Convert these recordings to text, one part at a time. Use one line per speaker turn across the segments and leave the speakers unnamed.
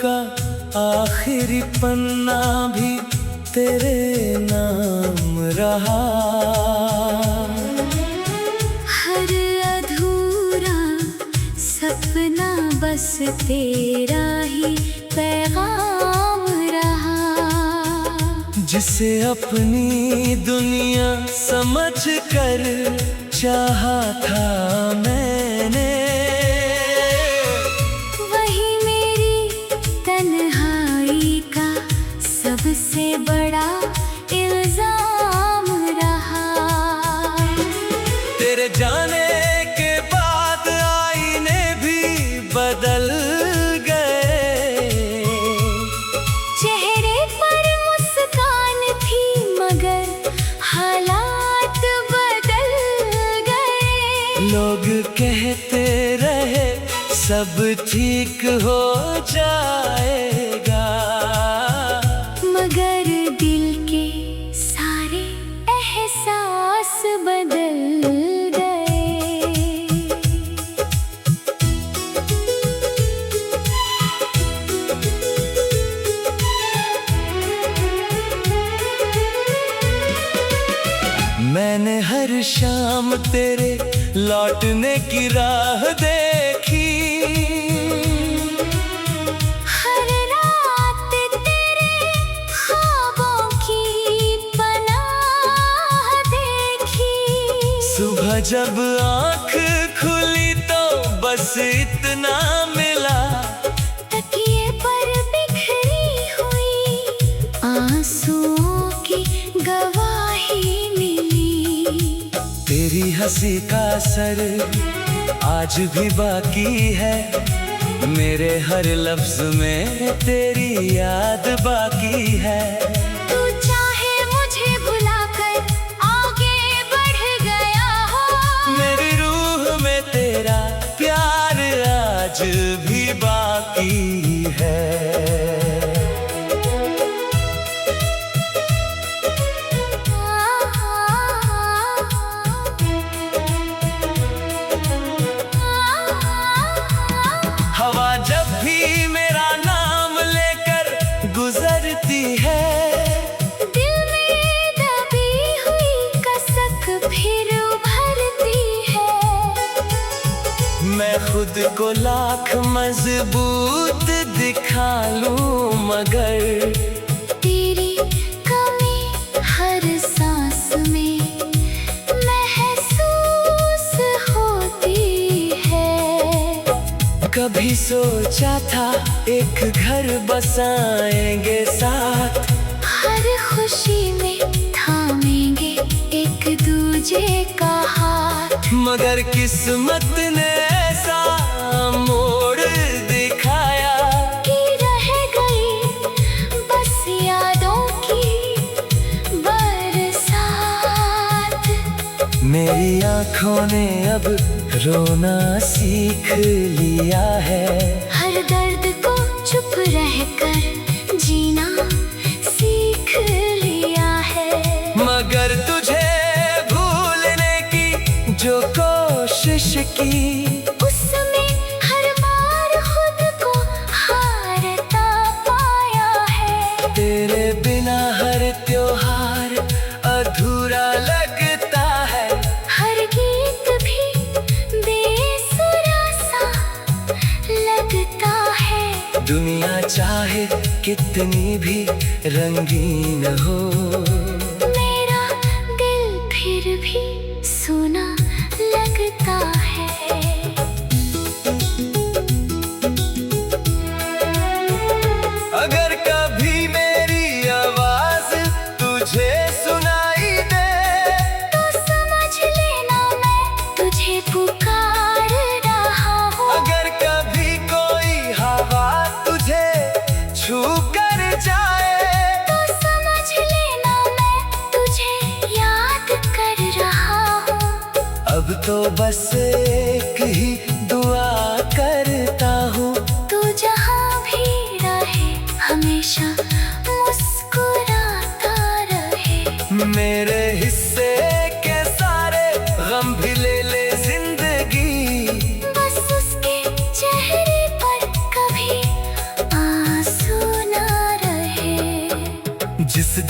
का आखिरी पन्ना भी तेरे नाम रहा।
हर अधूरा सपना बस तेरा ही पैगाम रहा।
जिसे अपनी दुनिया समझ कर चाहा था मैंने,
वही मेरी तन्हाई का सबसे बड़ा इल्जाम रहा।
तेरे जाने के बाद आईने भी बदल गए।
चेहरे पर मुस्कान थी मगर हालात बदल गए।
लोग कहते रहे सब ठीक हो जाएगा,
मगर दिल के सारे एहसास बदल गए।
मैंने हर शाम तेरे लौटने की राह देखी।
हर रात तेरे ख्वाबों की पनाह देखी।
सुबह जब आँख खुली तो बस इतना मिला,
तकिए पर बिखरी हुई आंसुओं की गवाही मिली।
तेरी हंसी का असर आज भी बाकी है, मेरे हर लफ्ज में तेरी याद बाकी है।
तू चाहे मुझे भुलाकर आगे बढ़ गया हो,
मेरी रूह में तेरा प्यार आज भी बाकी है। हवा जब भी मेरा नाम लेकर गुजरती है,
दिल में दबी हुई कसक फिर उभरती है।
मैं खुद को लाख मजबूत दिखा लूं मगर
तेरी कमी हर सांस में महसूस होती है।
कभी सोचा था एक घर बसाएंगे साथ,
हर खुशी में थामेंगे एक दूजे का हाथ।
मगर किस्मत ने ऐसा मोड़ दिखाया
कि रह गई बस यादों की बरसात।
मेरी आँखों ने अब रोना सीख लिया है।
हर दर्द को चुप रहकर जीना सीख लिया है।
मगर तुझे भूलने की जो कोशिश की,
उसमें हर बार खुद को हारता पाया है।
तेरे बिना हर त्योहार अधूरा लगता है।
हर गीत भी बेसुरा सा लगता है।
दुनिया चाहे कितनी भी रंगीन हो,
मेरा दिल फिर भी सुना लगता है।
अगर कभी मेरी आवाज तुझे सुनाई दे,
तो समझ लेना मैं तुझे पुकार रहा हूँ।
अगर कभी कोई हवा तुझे छू कर जाए,
तो समझ लेना मैं तुझे याद कर रहा हूँ।
अब तो बस एक ही दुआ करता हूँ,
तू जहाँ भी रहे हमेशा मुस्कुराता रहे।
मेरे हिस्से के सारे गम भी ले ले जिंदगी,
बस उसके चेहरे पर कभी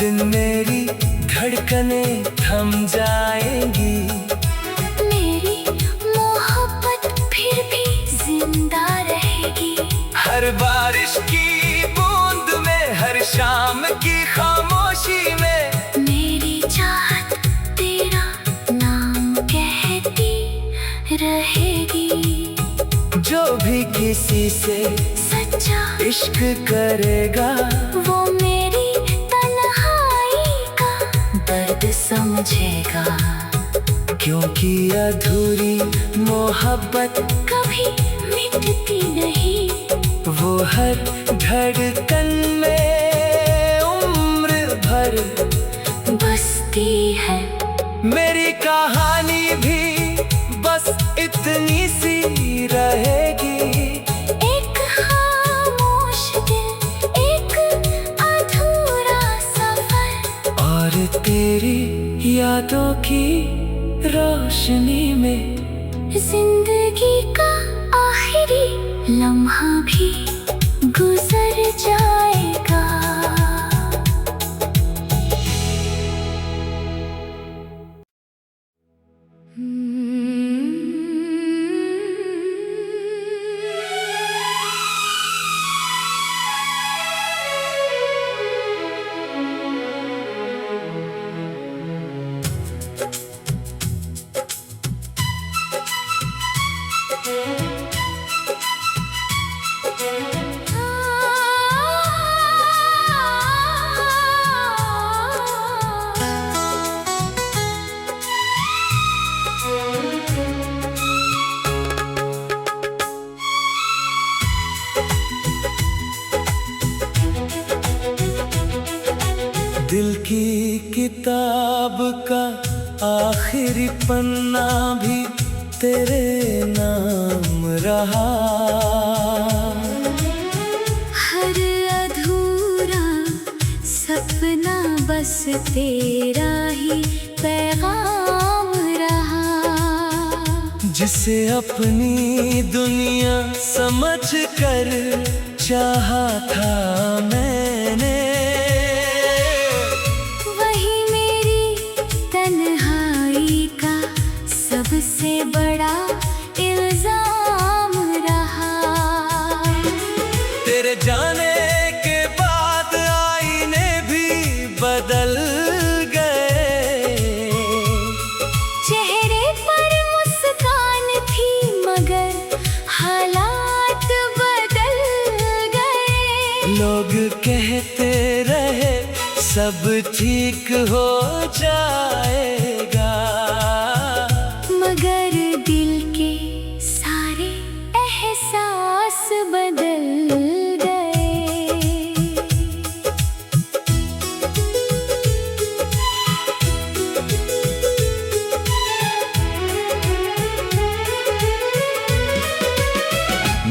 दिन मेरी धड़कनें थम जाएंगी।
मेरी मोहब्बत फिर भी जिंदा रहेगी।
हर बारिश की बूंद में, हर शाम की खामोशी में
मेरी चाहत तेरा नाम कहती रहेगी।
जो भी किसी से
सच्चा
इश्क करेगा,
वो मेरी तन्हाई का दर्द समझेगा।
क्योंकि अधूरी मोहब्बत
कभी मिटती नहीं,
वो हर धड़कन में उम्र भर
बसती है।
मेरी कहानी भी बस इतनी सी रहेगी।
एक खामोश दिल, एक अधूरा सफर,
और तेरी यादों की रोशनी में
जिंदगी का आखिरी लम्हा भी गुजर जाएगा।
दिल की किताब का आखिरी पन्ना भी तेरे नाम रहा।
हर अधूरा सपना बस तेरा ही पैगाम रहा।
जिसे अपनी दुनिया समझ कर चाहा था मैंने,
वही मेरी तन्हाई का सबसे बड़ा इल्जाम रहा।
तेरे जाने के बाद आईने भी बदल गए।
चेहरे पर मुस्कान थी मगर हालात बदल गए।
लोग कहते रहे सब ठीक हो जाएगा,
मगर दिल के सारे एहसास बदल गए।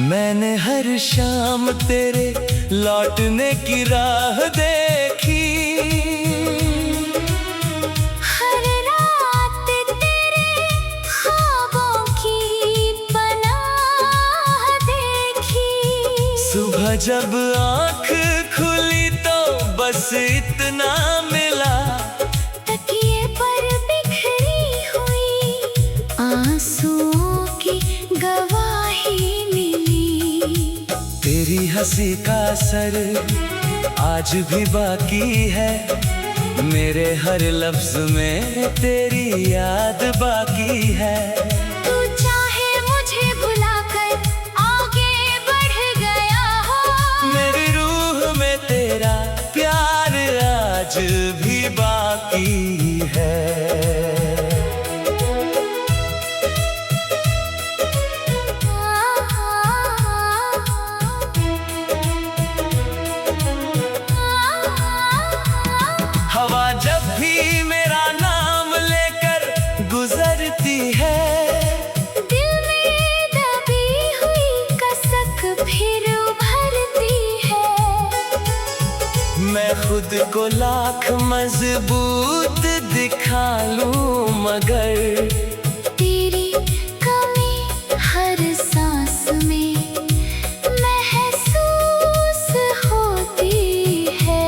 मैंने हर शाम तेरे लौटने की राह देखी।
हर रात तेरे ख्वाबों की पनाह देखी।
सुबह जब आँख खुली तो बस इतना मिला,
तकिए पर बिखरी हुई आंसुओं की गवाही मिली।
तेरी हंसी का असर आज भी बाकी है, मेरे हर लफ्ज में तेरी याद बाकी है।
तू चाहे मुझे भुलाकर आगे बढ़ गया हो,
मेरी रूह में तेरा प्यार आज भी बाकी है। हवा जब भी मेरा नाम लेकर गुजरती है,
दिल में दबी हुई कसक फिर उभरती है।
मैं खुद को लाख मजबूत दिखा लूं मगर
तेरी कमी हर सांस में महसूस होती है।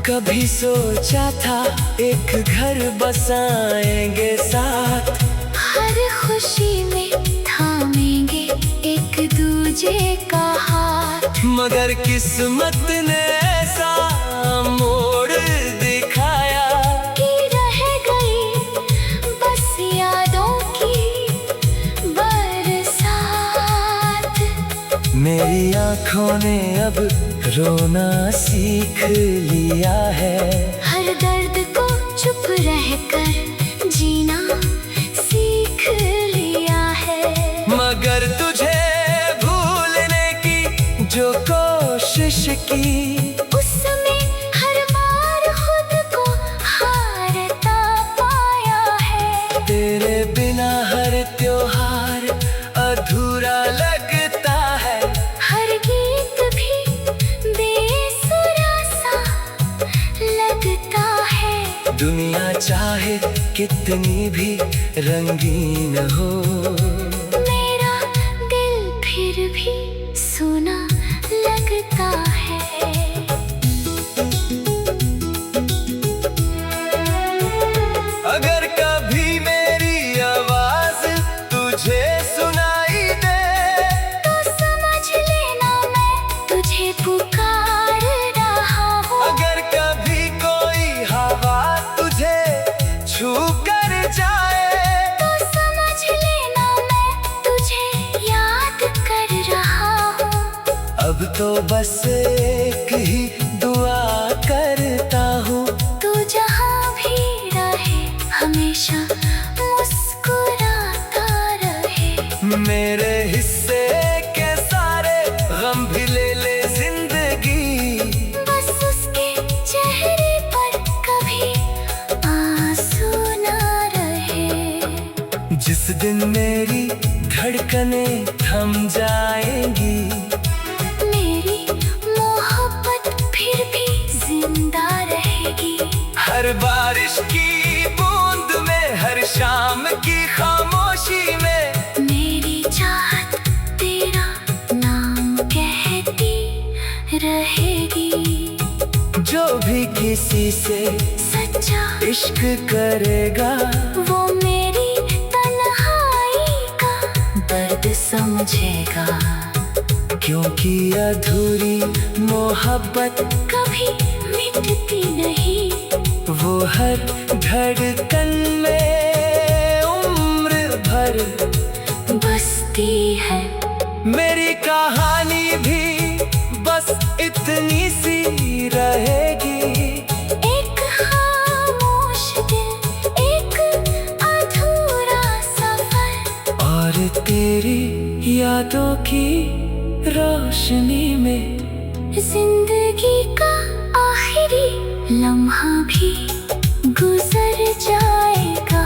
कभी सोचा था एक घर बसाएंगे साथ,
हर खुशी में थामेंगे एक दूजे का हाथ।
मगर किस्मत ने ऐसा मोड़ दिखाया
कि रह गई बस यादों की बरसात।
मेरी आँखों ने अब रोना सीख लिया है,
हर दर्द को चुप रहकर जीना सीख लिया है।
मगर तुझे भूलने की जो कोशिश की,
उसमें हर बार खुद को हारता पाया है।
तेरे बिना हर त्योहार अधूरा लगता है,
हर गीत भी बेसुरा सा लगता है।
दुनिया चाहे कितनी भी रंगीन हो,
मेरा दिल फिर भी सुना लगता है।
अगर कभी मेरी आवाज तुझे सुनाई दे,
तो समझ लेना मैं तुझे पुकार रहा हूँ।
अगर कभी कोई हवा तुझे छू कर जाए,
तो समझ लेना मैं तुझे याद कर रहा हूँ।
अब तो बस एक ही दुआ करता हूँ,
तू जहाँ भी रहे हमेशा मुस्कुराता रहे।
मेरे हिस्से के सारे गम भी ले ले जिंदगी,
बस उसके चेहरे पर कभी आंसू ना रहे।
जिस दिन मेरी धड़कनें थम जाएंगी,
मेरी मोहब्बत फिर भी जिंदा रहेगी।
हर बारिश की बूंद में, हर शाम की खामोशी में,
मेरी चाहत तेरा नाम कहती रहेगी।
जो भी किसी से
सच्चा
इश्क करेगा,
वो मेरी तन्हाई का दर्द समझेगा।
क्योंकि अधूरी मोहब्बत
कभी मिटती नहीं,
वो हर धड़कन में उम्र भर
बसती है।
मेरी कहानी भी बस इतनी सी रहेगी,
एक खामोश दिल, एक अधूरा सफर,
और तेरी यादों की रोशनी में
जिंदगी का आखिरी लम्हा भी गुजर जाएगा।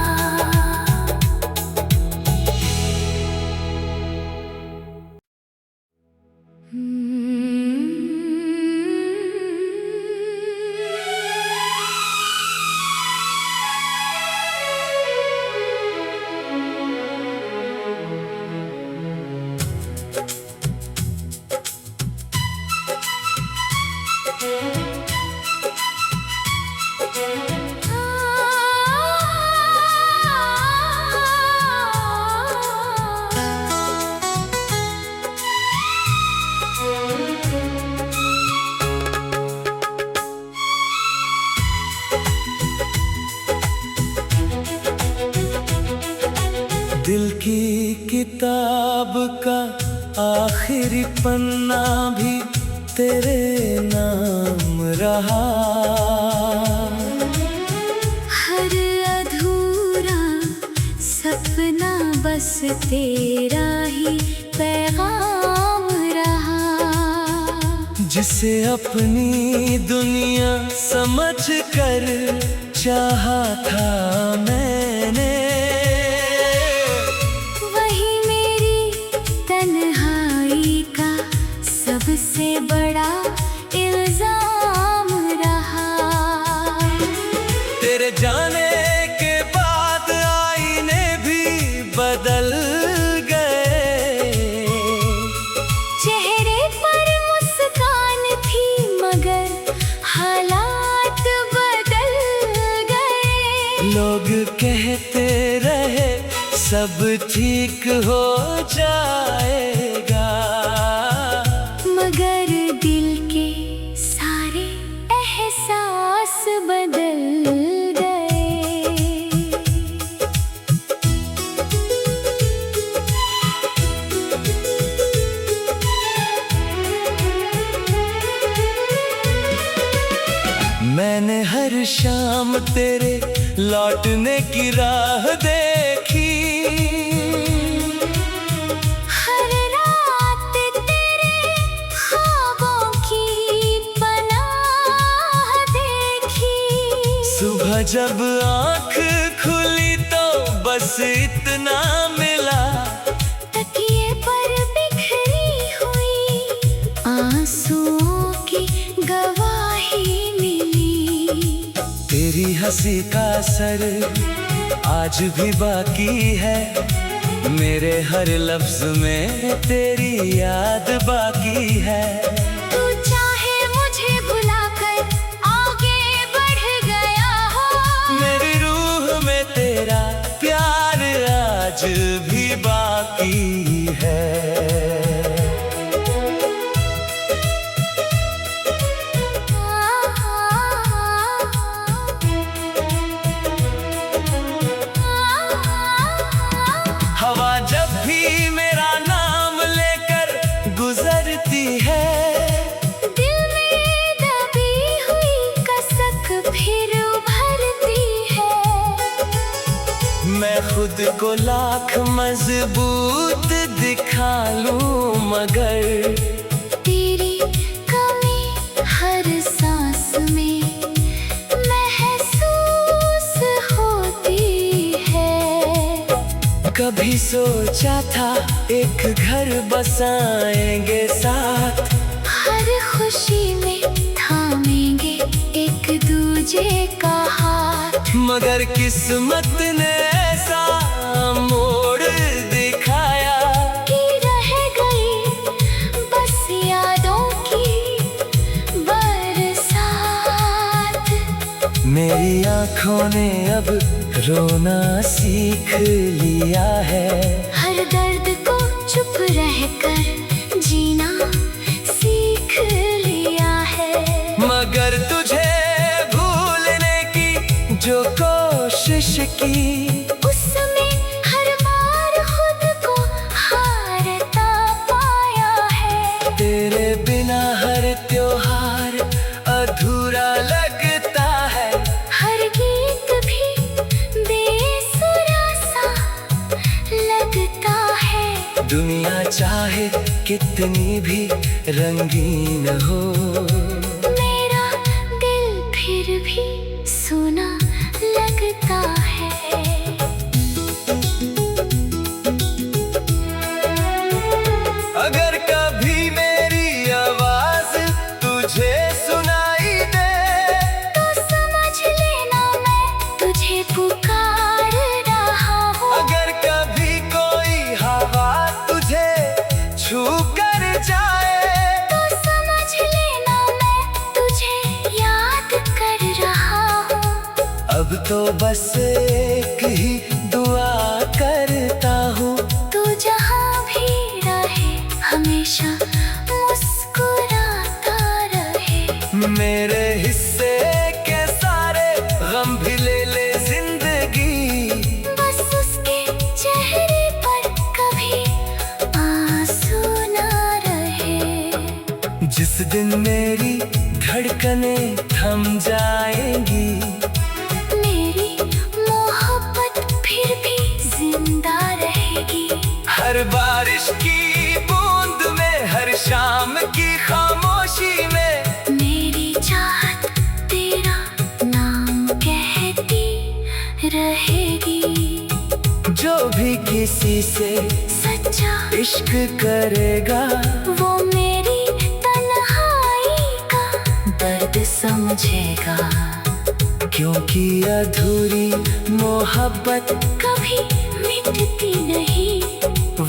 दिल की किताब का आखिरी पन्ना भी तेरे नाम रहा।
हर अधूरा सपना बस तेरा ही पैगाम रहा।
जिसे अपनी दुनिया समझ कर चाहा था मैंने,
वही मेरी तन्हाई का सबसे बड़ा इल्जाम रहा।
तेरे जाने के बाद आईने भी बदल गए।
चेहरे पर मुस्कान थी मगर हालात
लोग कहते रहे सब ठीक हो जाएगा,
मगर दिल के सारे एहसास बदल गए।
मैंने हर शाम तेरे लौटने की राह देखी,
हर रात तेरे ख्वाबों की पनाह देखी।
सुबह जब आँख खुली तो बस इतना मिला,
तकिए पर बिखरी हुई आंसुओं की गवाही मिली।
तेरी हंसी का असर आज भी बाकी है, मेरे हर लफ्ज में तेरी याद बाकी है।
तू चाहे मुझे भुलाकर आगे बढ़ गया हो,
मेरी रूह में तेरा प्यार आज भी बाकी है। हवा जब भी मेरा नाम लेकर गुजरती है,
दिल में दबी हुई कसक फिर उभरती है।
मैं खुद को लाख मजबूत दिखा लूं मगर
तेरी कमी हर सांस में महसूस होती है।
कभी सोचा था एक घर बसाएंगे साथ,
हर खुशी में थामेंगे एक दूजे का हाथ।
मगर किस्मत ने ऐसा मोड़ दिखाया
कि रह गई बस यादों की बरसात।
मेरी आँखों ने अब रोना सीख लिया है,
हर दर्द को चुप रहकर जीना सीख लिया है।
मगर तुझे भूलने की जो कोशिश की,
उसमें हर बार खुद को हारता पाया है।
तेरे बिना हर त्योहार अधूरा लगता है,
हर गीत भी बेसुरा सा लगता है।
दुनिया चाहे कितनी भी रंगीन हो,
मेरा दिल फिर भी सुना लगता है।
अगर कभी मेरी आवाज तुझे सुनाई दे,
तो समझ लेना मैं तुझे पुकार रहा हूँ।
अगर कभी कोई हवा तुझे छू कर जाए,
तो समझ लेना मैं तुझे याद कर रहा हूँ।
अब तो बस एक ही दुआ करता हूँ,
तू जहाँ भी रहे हमेशा मुस्कुराता रहे।
मेरे हिस्से के सारे गम भी ले ले जिंदगी,
बस उसके चेहरे पर कभी आंसू ना रहे।
जिस दिन मेरी धड़कनें थम जाएंगी,
मेरी मोहब्बत फिर भी जिंदा रहेगी।
हर बारिश की बूंद में, हर शाम की खामोशी में,
मेरी चाहत तेरा नाम कहती रहेगी।
जो भी किसी से
सच्चा
इश्क करेगा,
वो मेरी तन्हाई का दर्द समझेगा।
क्योंकि अधूरी मोहब्बत
कभी मिटती नहीं,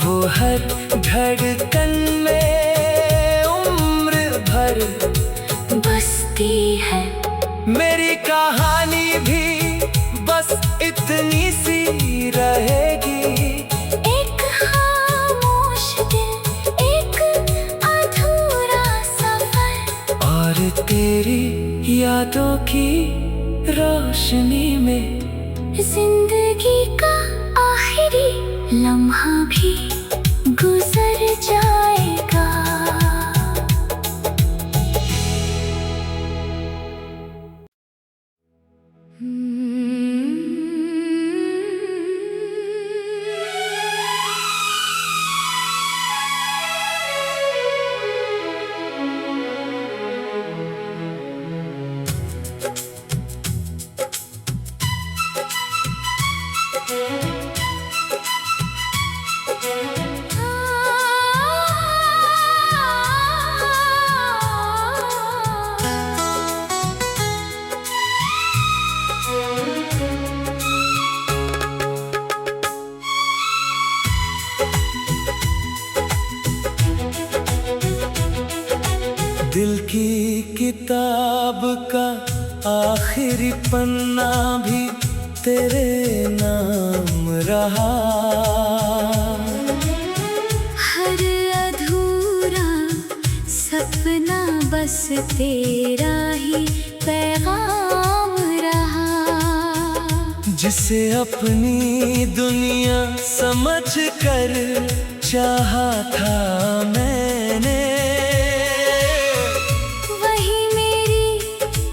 वो हर धड़कन में उम्र भर
बसती है।
मेरी कहानी भी बस इतनी सी रहेगी।
एक खामोश दिल, एक अधूरा सफर,
और तेरी यादों की रोशनी में
जिंदगी का आखिरी लम्हा भी गुजर जाएगा।
दिल की किताब का आखिरी पन्ना भी तेरे नाम रहा।
हर अधूरा सपना बस तेरा ही पैगाम रहा।
जिसे अपनी दुनिया समझ कर चाहा था मैंने,
वही मेरी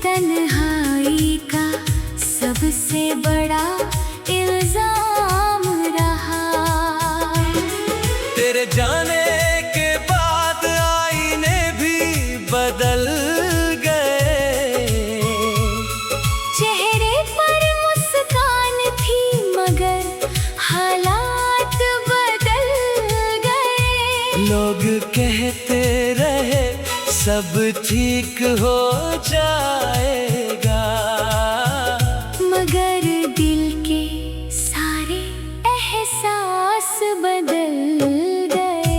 तन्हाई का सबसे बड़ा इल्जाम रहा।
तेरे जाने के बाद आईने भी बदल गए।
चेहरे पर मुस्कान थी मगर हालात बदल गए।
लोग कहते रहे सब ठीक हो जाएगा,
मगर दिल के सारे एहसास बदल गए।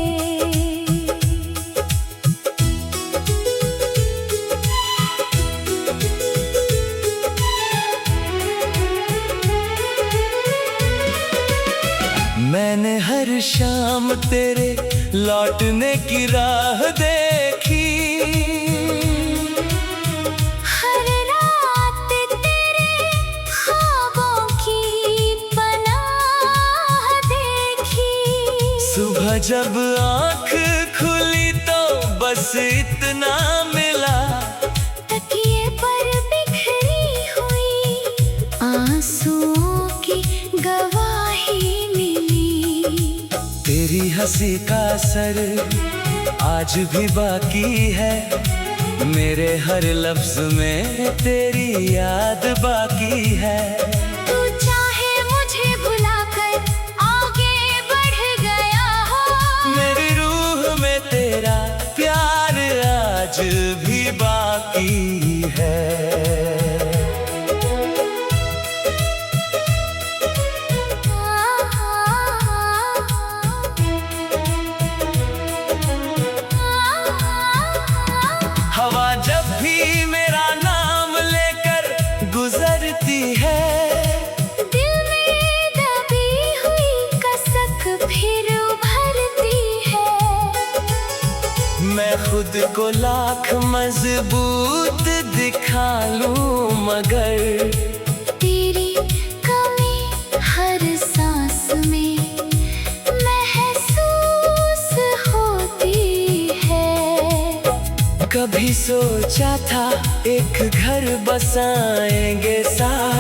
मैंने हर शाम तेरे लौटने की राह देखी।
हर रात तेरे ख्वाबों की पनाह देखी।
सुबह जब आँख खुली तो बस इतना मिला,
तकिए पर बिखरी हुई आंसुओं की गवाही मिली।
तेरी हंसी का असर आज भी बाकी है, मेरे हर लफ्ज में तेरी याद बाकी है।
तू चाहे मुझे भुलाकर आगे बढ़ गया हो,
मेरी रूह में तेरा प्यार आज भी बाकी है। हवा जब भी मेरा नाम लेकर गुजरती है,
दिल में दबी हुई कसक फिर उभरती है।
मैं खुद को लाख मजबूत दिखा लूं मगर
तेरी कमी हर सांस में महसूस होती है।
कभी सोचा था एक घर बसाएंगे साथ,